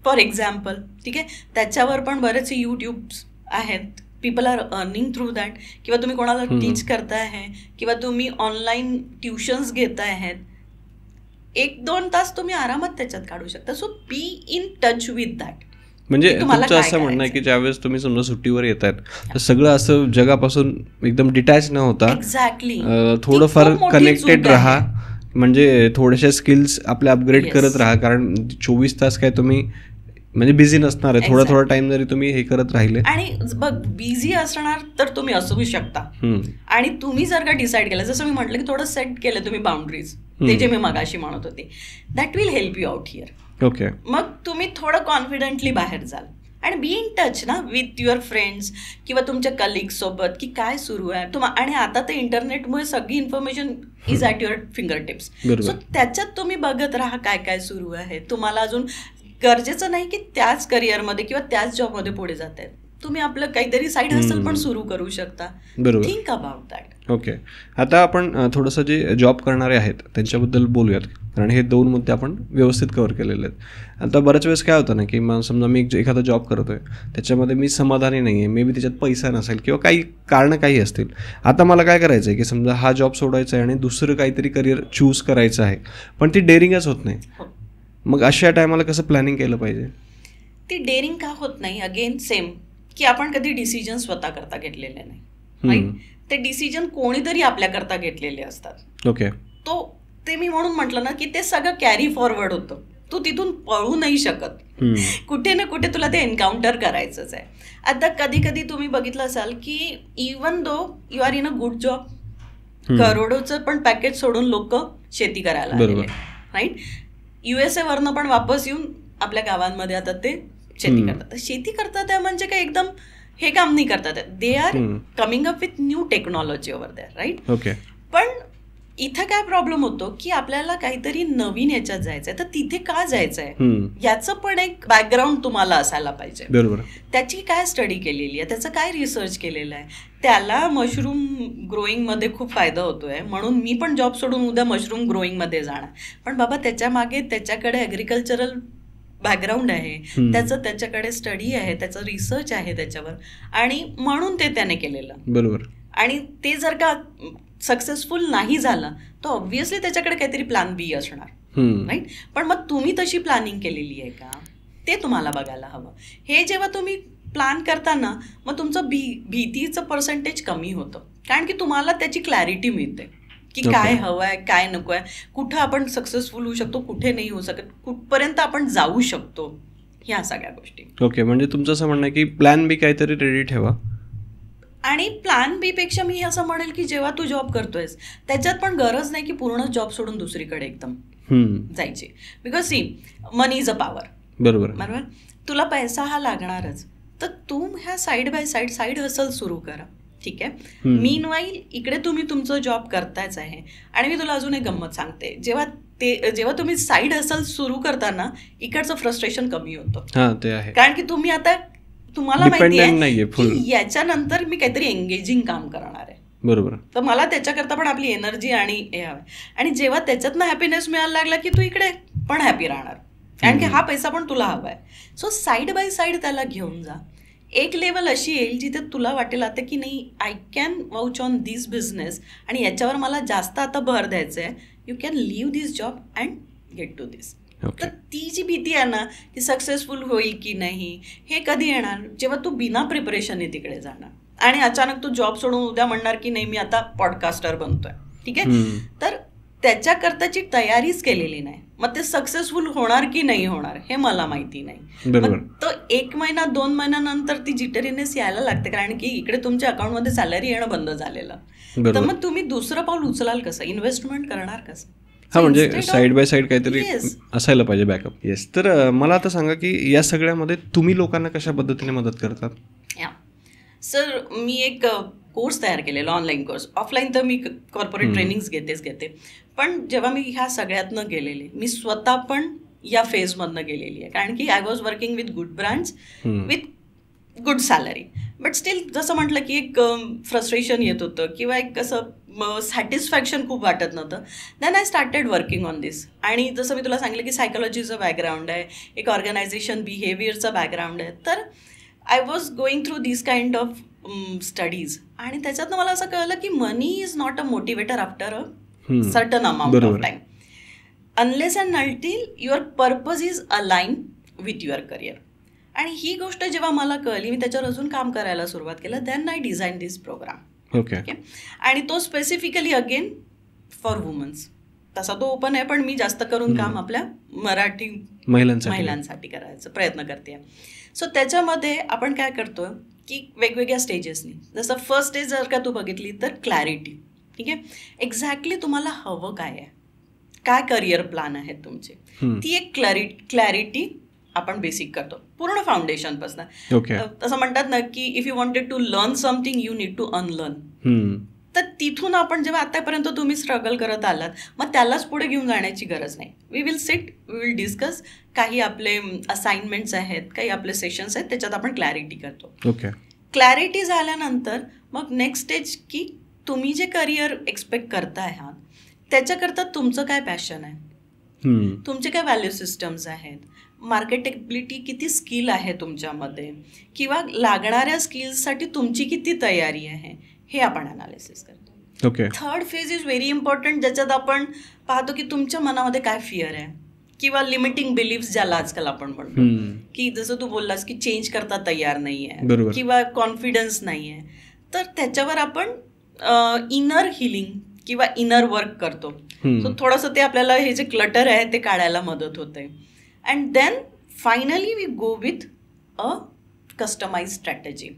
फॉर एक्झाम्पल, ठीक आहे, त्याच्यावर पण बरेचसे यूट्यूब्स आहेत. People are earning through that. किंवा तुम्ही कोणाला टीच करताय आहे किंवा तुम्ही ऑनलाईन ट्युशन्स घेताय आहेत, 1-2 तास तुम्ही आरामात त्याच्यात काढू शकता. So be in touch with that. म्हणजे तुमचं असं म्हणणं आहे की ज्यावेळेस तुम्ही समजा सुट्टीवर येत आहेत तर सगळं असं जगापासून एकदम डिटॅच न होता एक्झॅक्टली थोडंफार कनेक्टेड राहा. म्हणजे थोडेसे स्किल्स आपले अपग्रेड करत राहा. कारण 24 तास काय तुम्ही म्हणजे बिझी नसणार आहे. थोडा टाइम जरी तुम्ही हे करत राहिले. आणि बघ, बिझी असणार तर तुम्ही असू शकता. आणि तुम्ही जर का डिसाईड केलं, जसं मी म्हटलं की थोडं सेट केलं तुम्ही बाउंड्रीज, ते जे मी मगाशी म्हणत होते, that will help you out here. Okay. मग तुम्ही थोडं कॉन्फिडेंटली बाहेर जाल. आणि बी इन टच ना विथ युअर फ्रेंड्स किंवा तुमच्या कलिग्स सोबत की काय सुरू आहे. आणि आता तर इंटरनेटमुळे सगळी information is at your finger tips. So त्याच्यात तुम्ही बघत राहा काय काय सुरू आहे. तुम्हाला अजून गरजेचं नाही की त्याच करिअरमध्ये किंवा त्याच जॉबमध्ये पुढे जात आहेत. तुम्ही आपलं काहीतरी साईड हसल पण सुरू करू शकता. बरोबर. Think about that. ओके. आता आपण थोडंसं जे जॉब करणारे आहेत त्यांच्याबद्दल बोलूयात, कारण हे 2 मुद्दे आपण व्यवस्थित कव्हर केलेले आहेत. आता बऱ्याच वेळेस काय होतं ना की समजा मी एखादा जॉब करतोय, त्याच्यामध्ये मी समाधानी नाही आहे, मे बी त्याच्यात पैसा नसेल किंवा काही कारणं काही असतील. आता मला काय करायचं आहे की समजा हा जॉब सोडायचा आहे आणि दुसरं काहीतरी करिअर चूज करायचं आहे, पण ती डेअरिंगच होत नाही. मग अशा टायमाला कसं प्लॅनिंग केलं पाहिजे? ती डेअरिंग का होत नाही? अगेन सेम की आपण कधी डिसिजन स्वतः करता घेतलेले नाही. ते डिसिजन कोणीतरी आपल्याकरता घेतलेले असतात. ओके. ते मी म्हणून म्हटलं ना की ते सगळं कॅरी फॉरवर्ड होतं. तू तिथून पळू नाही शकत. कुठे ना कुठे तुला ते एन्काउंटर करायचंच आहे. आता कधी तुम्ही बघितलं असाल की even though you are in a good job, करोडोचं पण पॅकेज सोडून लोक शेती करायला लागले. राईट. USA वरनं पण वापस येऊन आपल्या गावांमध्ये आता ते शेती करतात. शेती करतात आहे म्हणजे काय एकदम हे काम नाही करतात. They are coming up with new technology over there. Right. Okay. पण इथं काय प्रॉब्लेम होतो की आपल्याला काहीतरी नवीन याच्यात जायचंय, तर तिथे का जायचंय याचं पण एक बॅकग्राऊंड तुम्हाला असायला पाहिजे. बरोबर. त्याची काय स्टडी केलेली आहे, त्याचं काय रिसर्च केलेलं आहे. त्याला मशरूम ग्रोईंगमध्ये खूप फायदा होतोय म्हणून मी पण जॉब सोडून उद्या मशरूम ग्रोईंगमध्ये जाणार. पण बाबा त्याच्या मागे त्याच्याकडे ॲग्रिकल्चरल बॅकग्राऊंड आहे, त्याच्याकडे स्टडी आहे, त्याचं रिसर्च आहे त्याच्यावर, आणि म्हणून ते त्याने केलेलं. बरोबर. आणि ते जर का सक्सेसफुल नाही झालं तर ऑब्व्हियसली त्याच्याकडे काहीतरी प्लॅन बी असणार. राईट. पण मग तुम्ही तशी प्लॅनिंग केलेली आहे का ते तुम्हाला बघायला हवं. हे जेव्हा तुम्ही प्लॅन करताना मग तुमचं भीतीचं पर्सेंटेज कमी होतं, कारण की तुम्हाला त्याची क्लॅरिटी मिळते की काय हवं आहे, काय नको आहे, कुठं आपण सक्सेसफुल होऊ शकतो, कुठे नाही होऊ शकत, कुठपर्यंत आपण जाऊ शकतो, ह्या सगळ्या गोष्टी. ओके. म्हणजे तुमचं असं म्हणणं आहे की प्लॅन बी काहीतरी रेडी ठेवा. आणि प्लॅन बी पेक्षा मी असं म्हणेल की जेव्हा तू जॉब करतोयस त्याच्यात पण गरज नाही की पूर्ण जॉब सोडून दुसरीकडे एकदम जायची. Because see money is a power. बरोबर. तुला पैसा हा लागणारच, तर तू ह्या साईड बाय साईड हसल सुरू करा. ठीक आहे. मीनवाईल इकडे तुम्ही तुमचं जॉब करतायच आहे. आणि मी तुला अजून एक गंमत सांगते, जेव्हा तुम्ही साईड हसल सुरू करताना इकडचं फ्रस्ट्रेशन कमी होतं. ते आहे. कारण की तुम्ही आता तुम्हाला माहिती आहे की याच्यानंतर मी काहीतरी एंगेजिंग काम करणार आहे. बरोबर. तर मला त्याच्याकरता पण आपली एनर्जी आणि हे हवं. आणि जेव्हा त्याच्यातनं हॅपीनेस मिळायला लागला की तू इकडे पण हॅपी राहणार, कारण की हा पैसा पण तुला हवा आहे. सो साईड बाय साईड त्याला घेऊन जा. एक लेवल अशी येईल जिथे तुला वाटेल आता की नाही, I can vouch on this business आणि याच्यावर मला जास्त आता भर द्यायचं आहे. You can leave this job and get to this. तर ती जी भीती आहे ना की सक्सेसफुल होईल की नाही हे कधी येणार, जेव्हा तू बिना प्रिपरेशनने तिकडे जाणार आणि अचानक तू जॉब सोडून उद्या म्हणणार की नाही मी आता पॉडकास्टर बनतोय. ठीक आहे. तर त्याच्याकरताची तयारीच केलेली नाही, मग ते सक्सेसफुल होणार की नाही होणार हे मला माहिती नाही. मग तो 1 महिना 2 महिन्यानंतर ती जिटरीनेस यायला लागते, कारण की इकडे तुमच्या अकाउंटमध्ये सॅलरी येणं बंद झालेलं. तर मग तुम्ही दुसरं पाऊल उचलाल कसं, इन्व्हेस्टमेंट करणार कसं? हा, म्हणजे साईड बाय साईड काहीतरी असायला पाहिजे बॅकअप. येस. तर मला आता सांगा की या सगळ्यामध्ये तुम्ही लोकांना कशा पद्धतीने मदत करतात? सर, मी एक कोर्स तयार केलेला, ऑनलाईन कोर्स. ऑफलाईन तर मी कॉर्पोरेट ट्रेनिंग्स घेते, पण जेव्हा मी ह्या सगळ्यातनं गेलेले, मी स्वतः पण या फेजमधनं गेलेली आहे, कारण की I was working with good brands with good salary, but still जसं म्हटलं की एक फ्रस्ट्रेशन येत होतं किंवा एक कसं सॅटिस्फॅक्शन खूप वाटत नव्हतं. Then I started working on this. आणि जसं मी तुला सांगितलं की सायकोलॉजीचं बॅकग्राऊंड आहे, एक ऑर्गनायझेशन बिहेवियरचं बॅकग्राऊंड आहे, तर I was going through this kind of studies. आणि त्याच्यातनं मला असं कळलं की money is not a motivator after a certain amount of time, unless and until your purpose is align with your career. आणि ही गोष्ट जेव्हा मला कळली, मी त्याच्यावर अजून काम करायला सुरुवात केलं. Then I design this program. Okay. आणि तो स्पेसिफिकली अगेन फॉर वुमन्स. तसा तो ओपन आहे, पण मी जास्त करून काम आपल्या मराठी महिलांसाठी करायचा प्रयत्न करते. सो त्याच्यामध्ये आपण काय करतो की वेगवेगळ्या स्टेजेसनी, जसं फर्स्ट स्टेज जर का तू बघितली तर क्लॅरिटी. ठीक आहे, एक्झॅक्टली तुम्हाला हवं काय आहे, काय करिअर प्लॅन आहेत तुमचे, ती एक क्लॅरिटी आपण बेसिक करतो पूर्ण फाउंडेशनपासून. तसं म्हणतात ना की if you wanted to learn something you need to unlearn. तर तिथून आपण जेव्हा आतापर्यंत तुम्ही स्ट्रगल करत आलात, मग त्यालाच पुढे घेऊन जाण्याची गरज नाही. We will discuss. काही आपले असाइनमेंट्स आहेत, काही आपले सेशन्स आहेत, त्याच्यात आपण क्लॅरिटी करतो. क्लॅरिटी झाल्यानंतर मग नेक्स्ट स्टेज की तुम्ही जे करिअर एक्सपेक्ट करताय आहात त्याच्याकरता तुमचं काय पॅशन आहे, तुमचे काय व्हॅल्यू सिस्टम्स आहेत, मार्केटेबिलिटी किती स्किल आहे तुमच्यामध्ये, किंवा लागणाऱ्या स्किल्ससाठी तुमची किती तयारी आहे, हे आपण अनालिसिस करतो. Third phase is very important, ज्याच्यात आपण पाहतो की तुमच्या मनामध्ये काय फिअर आहे किंवा लिमिटिंग बिलीफ्स ज्याला आजकाल आपण म्हणतो की जसं तू बोललास की चेंज करता तयार नाही आहे किंवा कॉन्फिडन्स नाही आहे, तर त्याच्यावर आपण इनर हिलिंग किंवा इनर वर्क करतो. सो थोडंसं ते आपल्याला हे जे क्लटर आहे ते काढायला मदत होते. And then finally we go with a customise strategy,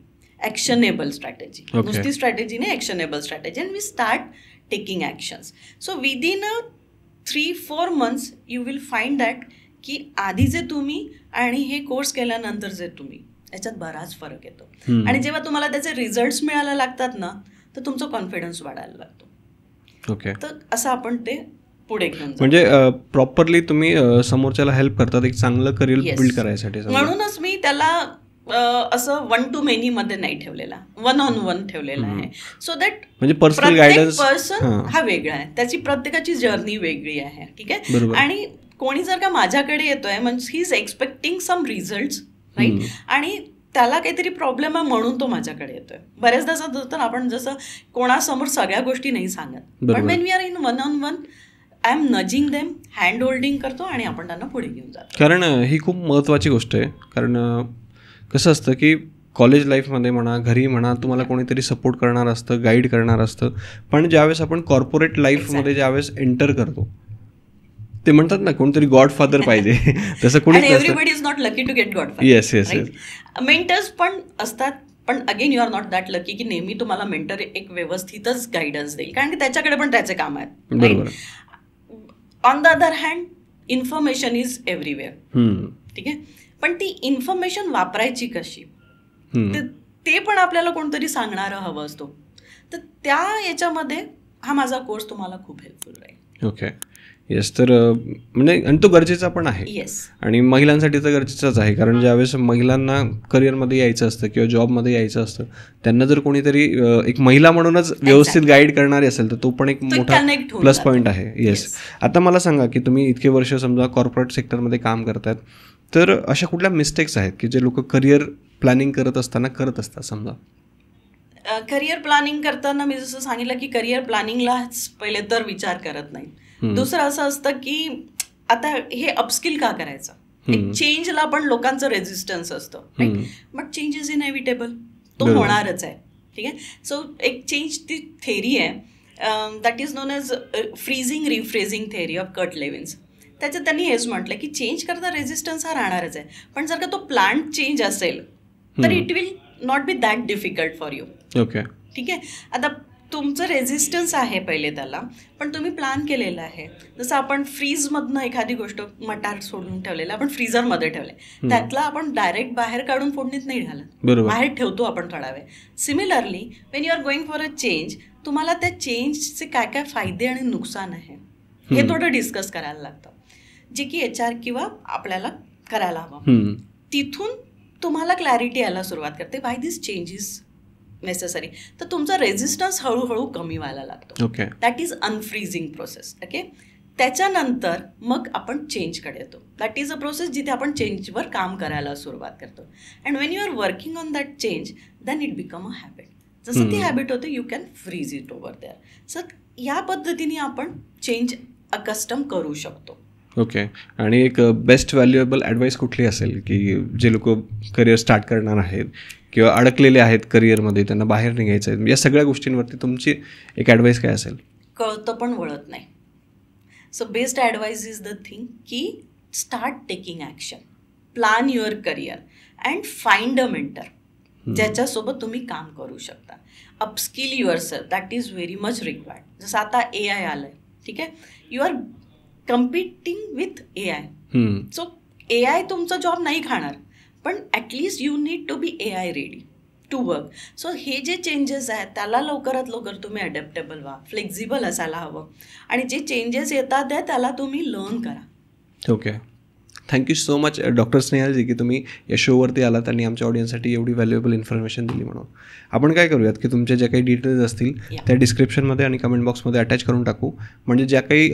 actionable strategy, नुसती स्ट्रॅटेजी नाही, actionable strategy, and we start taking actions. So within 3-4 months you will find that की आधी जे तुम्ही आणि हे कोर्स केल्यानंतर जे तुम्ही, याच्यात बराच फरक येतो. आणि जेव्हा तुम्हाला त्याचे रिझल्ट्स मिळायला लागतात ना, तर तुमचा कॉन्फिडन्स वाढायला लागतो. तर असं आपण ते पुढे घेऊन, म्हणजे प्रॉपरली तुम्ही समोरच्याला हेल्प करतात एक चांगलं करिअर बिल्ड करायसाठी. म्हणूनच मी त्याला असं 1 to many मध्ये नाही ठेवलेला, 1-on-1 ठेवलेला आहे. सो दॅट म्हणजे पर्सनल गायडन्स पर्सन हा वेगळा आहे, त्याची प्रत्येकाची जर्नी वेगळी आहे. ठीक आहे. आणि कोणी जर का माझ्याकडे येतोय म्हणजे he is expecting some results, right, आणि त्याला काहीतरी प्रॉब्लेम आहे म्हणून तो माझ्याकडे येतोय. बऱ्याचदा असं होतं आपण जसं कोणासमोर सगळ्या गोष्टी नाही सांगत, पण when we are in 1-on-1 I am nudging them, hand holding करतो आणि आपण त्यांना पुढे घेऊन जातो. कारण ही खूप महत्त्वाची गोष्ट आहे. कारण कसं असतं की कॉलेज लाईफमध्ये म्हणा, घरी म्हणा, तुम्हाला कोणीतरी सपोर्ट करणार असतं, गाईड करणार असतं, पण ज्यावेळेस आपण कॉर्पोरेट लाईफमध्ये ज्यावेळेस एंटर करतो, ते म्हणतात ना कोणतरी गॉडफादर पाहिजे, तसं कोणी everybody is not lucky to get godfather. Yes yes. Mentors पण असतात, पण again you are not that lucky की नेहमी तुम्हाला मेंटर एक व्यवस्थितच गायडन्स देईल, कारण की त्याच्याकडे पण त्याचे काम आहेत. बरोबर. On the other hand information is everywhere. ठीक आहे, पण ती इन्फॉर्मेशन वापरायची कशी ते पण आपल्याला कोणतरी सांगणारं हवं असतो. तर त्या याच्यामध्ये हा माझा कोर्स तुम्हाला खूप हेल्पफुल राहील. ओके. येस. तर म्हणजे आणि तो गरजेचा पण आहे. येस. आणि महिलांसाठी तर गरजेचाच आहे, कारण ज्यावेळेस महिलांना करिअरमध्ये यायचं असतं किंवा जॉबमध्ये यायचं असतं, त्यांना जर कोणीतरी एक महिला म्हणूनच व्यवस्थित गाईड करणारी असेल तर तो पण एक मोठा प्लस पॉईंट आहे. येस. आता मला सांगा की तुम्ही इतके वर्ष समजा कॉर्पोरेट सेक्टरमध्ये काम करतायत, तर अशा कुठल्या मिस्टेक्स आहेत की जे लोक करिअर प्लॅनिंग करत असताना करत असतात? समजा करिअर प्लॅनिंग करताना मी जसं सांगितलं की करिअर प्लॅनिंगलाच पहिले तर विचार करत नाही. दुसरं असं असतं की आता हे अपस्किल का करायचं, एक चेंजला पण लोकांचं रेझिस्टन्स असतं, right, but change is inevitable, तो होणारच आहे. ठीक आहे. सो एक चेंज ती थेरी आहे, that is known as freezing refreezing theory of Kurt Lewin's. त्याच्यात त्यांनी हेच म्हटलं की चेंज करता रेझिस्टन्स हा राहणारच आहे, पण जर का तो प्लांट चेंज असेल तर it will not be that difficult for you. Okay, ठीक आहे. आता तुमचं रेझिस्टन्स आहे पहिले त्याला, पण तुम्ही प्लॅन केलेलं आहे. जसं आपण फ्रीजमधनं एखादी गोष्ट मटार सोडून ठेवलेलं, आपण फ्रीझरमध्ये ठेवलंय, त्यातला आपण डायरेक्ट बाहेर काढून फोडणीत नाही घालत, बाहेर ठेवतो आपण थोडा वेळ. Similarly when you are going for a change, तुम्हाला त्या चेंजचे काय काय फायदे आणि नुकसान आहे हे थोडं डिस्कस करायला लागतं, जे की HR किंवा आपल्याला करायला हवं. तिथून तुम्हाला क्लॅरिटी यायला सुरुवात करते वाय दिस चेंजेस नेसेसरी. तर तुमचा रेझिस्टन्स हळूहळू कमी व्हायला लागतो. Okay, that is unfreezing process. Okay, त्याच्यानंतर मग आपण चेंजकडे येतो. दॅट इज अ प्रोसेस जिथे आपण चेंजवर काम करायला सुरुवात करतो. And when you are working on that change then it become a habit. जसं ती हॅबिट होते you can freeze it over there. So या पद्धतीने आपण चेंज अकस्टम करू शकतो. ओके, आणि एक बेस्ट व्हॅल्युएबल ॲडवाईस कुठली असेल की जे लोक करिअर स्टार्ट करणार आहेत किंवा अडकलेले आहेत करिअरमध्ये, त्यांना बाहेर निघायचं आहे, या सगळ्या गोष्टींवरती तुमची एक ॲडवाईस काय असेल? कळतं पण वळत नाही. So best advice is the thing की start taking action, plan your career and find a mentor ज्याच्यासोबत तुम्ही काम करू शकता. Upskill yourself, that is very much required. जसं आता AI आलं आहे, ठीक आहे, you are competing with AI. So AI तुमचा जॉब नाही खाणार, पण at least you need to be AI ready to work. So हे जे चेंजेस आहेत त्याला लवकरात लवकर तुम्ही अडॅप्टेबल व्हा, फ्लेक्झिबल असायला हवं, आणि जे चेंजेस येतात त्याला तुम्ही लर्न करा. Okay, thank you so much doctor Snehalji की तुम्ही या शोवरती आलात आणि आमच्या ऑडियन्ससाठी एवढी व्हॅल्युएबल इन्फॉर्मेशन दिली. म्हणून आपण काय करूयात की तुमच्या ज्या काही डिटेल्स असतील त्या डिस्क्रिप्शनमध्ये आणि कमेंट बॉक्समध्ये अटॅच करून टाकू, म्हणजे ज्या काही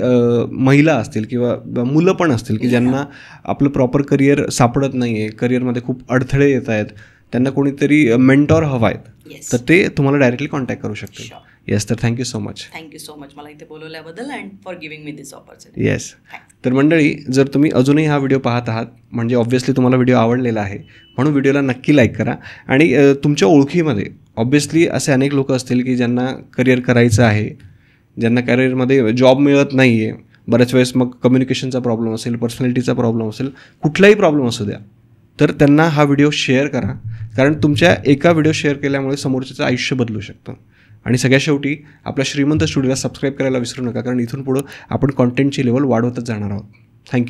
महिला असतील किंवा मुलं पण असतील की ज्यांना आपलं प्रॉपर करिअर सापडत नाही आहे, करिअरमध्ये खूप अडथळे येत आहेत, त्यांना कोणीतरी मेंटॉर हवा आहेत, तर ते तुम्हाला डायरेक्टली कॉन्टॅक्ट करू शकतील. येस, तर thank you so much. Thank you so much मला इथे बोलवल्याबद्दल and for giving me this opportunity. Yes, तर मंडळी, जर तुम्ही अजूनही हा व्हिडिओ पाहत आहात म्हणजे ऑब्व्हियसली तुम्हाला व्हिडिओ आवडलेला आहे, म्हणून व्हिडिओला नक्की लाईक करा. आणि तुमच्या ओळखीमध्ये ऑब्व्हियसली असे अनेक लोक असतील की ज्यांना करिअर करायचं आहे, ज्यांना करिअरमध्ये जॉब मिळत नाही आहे, बऱ्याच वेळेस मग कम्युनिकेशनचा प्रॉब्लेम असेल, पर्सनॅलिटीचा प्रॉब्लेम असेल, कुठलाही प्रॉब्लेम असू द्या, तर त्यांना हा व्हिडिओ शेअर करा, कारण तुमच्या एका व्हिडिओ शेअर केल्यामुळे समोरच्याचं आयुष्य बदलू शकतं. आणि सगळ्यात शेवटी आपल्या श्रीमंत स्टुडिओला सबस्क्राईब करायला विसरू नका, कारण इथून पुढं आपण कॉन्टेंटची लेवल वाढवतच जाणार आहोत. थँक्यू.